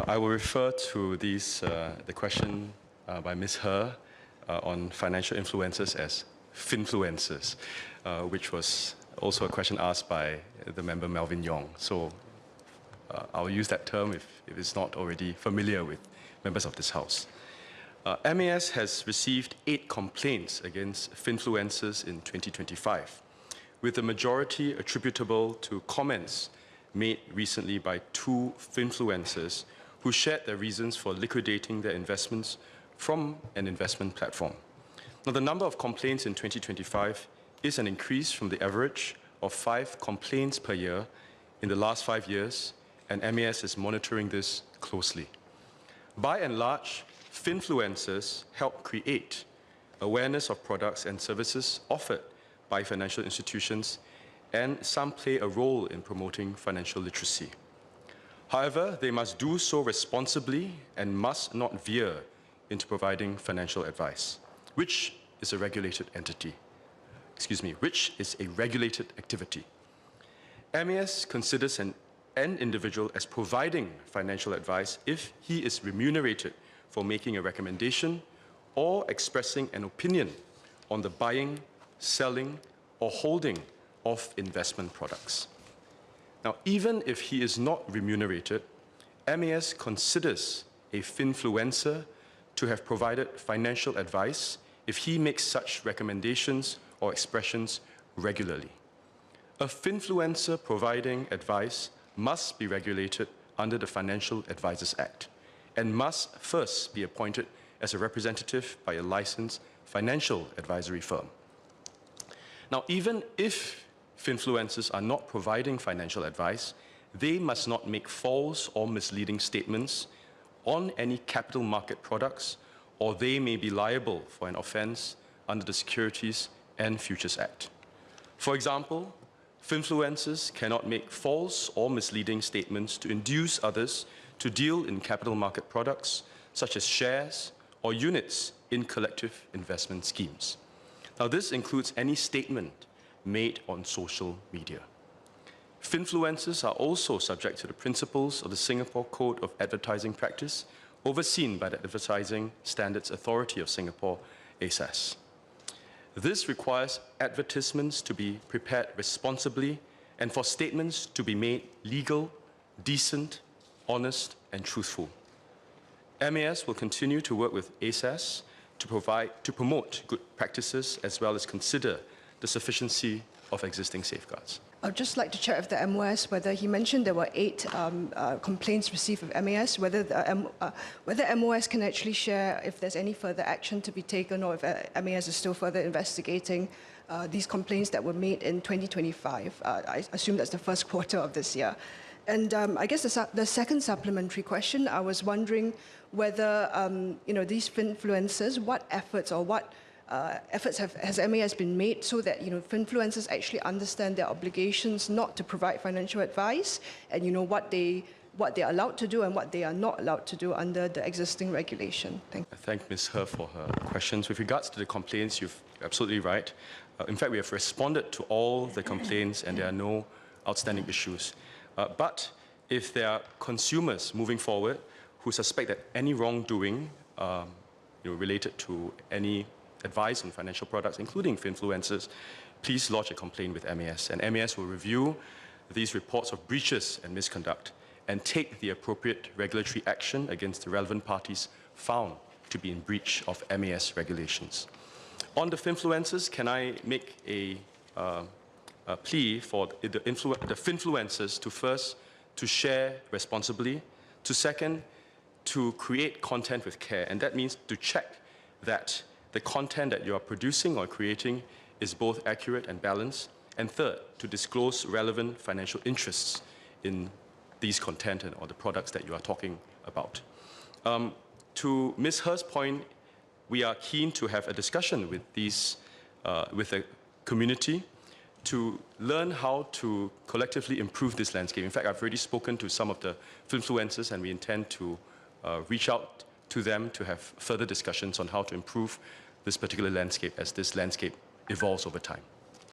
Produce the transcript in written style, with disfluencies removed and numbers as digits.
I will refer to the question by Ms. He on financial influencers as finfluencers, which was also a question asked by the member Melvin Yong. So I'll use that term if it's not already familiar with members of this House. MAS has received 8 complaints against finfluencers in 2025, with the majority attributable to comments made recently by 2 finfluencers who shared their reasons for liquidating their investments from an investment platform. Now, the number of complaints in 2025 is an increase from the average of 5 complaints per year in the last 5 years, and MAS is monitoring this closely. By and large, finfluencers help create awareness of products and services offered by financial institutions, and some play a role in promoting financial literacy. However, they must do so responsibly and must not veer into providing financial advice, which is a regulated activity. MAS considers an individual as providing financial advice if he is remunerated for making a recommendation or expressing an opinion on the buying, selling, or holding of investment products. Now, even if he is not remunerated, MAS considers a finfluencer to have provided financial advice if he makes such recommendations or expressions regularly. A finfluencer providing advice must be regulated under the Financial Advisors Act and must first be appointed as a representative by a licensed financial advisory firm. Now, even if finfluencers are not providing financial advice, they must not make false or misleading statements on any capital market products, or they may be liable for an offense under the Securities and Futures Act. For example, finfluencers cannot make false or misleading statements to induce others to deal in capital market products, such as shares or units in collective investment schemes. Now, this includes any statement made on social media. Finfluencers are also subject to the principles of the Singapore Code of Advertising Practice, overseen by the Advertising Standards Authority of Singapore, ASAS. This requires advertisements to be prepared responsibly and for statements to be made legal, decent, honest, and truthful. MAS will continue to work with ASAS to promote good practices as well as consider the sufficiency of existing safeguards. I'd just like to check with the MOS whether he mentioned there were 8 complaints received of MAS, whether MOS can actually share if there's any further action to be taken or if MAS is still further investigating these complaints that were made in 2025. I assume that's the first quarter of this year. And I guess the second supplementary question, I was wondering whether these influencers, what efforts or what efforts has MAS been made so that influencers actually understand their obligations not to provide financial advice, and what they are allowed to do and what they are not allowed to do under the existing regulation. Thank you. I thank Ms. He for her questions. With regards to the complaints, you're absolutely right. In fact, we have responded to all the complaints and there are no outstanding issues. But if there are consumers moving forward who suspect that any wrongdoing related to any advice on financial products, including finfluencers, please lodge a complaint with MAS. And MAS will review these reports of breaches and misconduct and take the appropriate regulatory action against the relevant parties found to be in breach of MAS regulations. On the finfluencers, can I make a plea for the finfluencers to first to share responsibly, to second, to create content with care, and that means to check that the content that you are producing or creating is both accurate and balanced, and third, to disclose relevant financial interests in these content or the products that you are talking about. To Ms. He's point, we are keen to have a discussion with with the community to learn how to collectively improve this landscape. In fact, I've already spoken to some of the influencers and we intend to reach out to them to have further discussions on how to improve this particular landscape as this landscape evolves over time.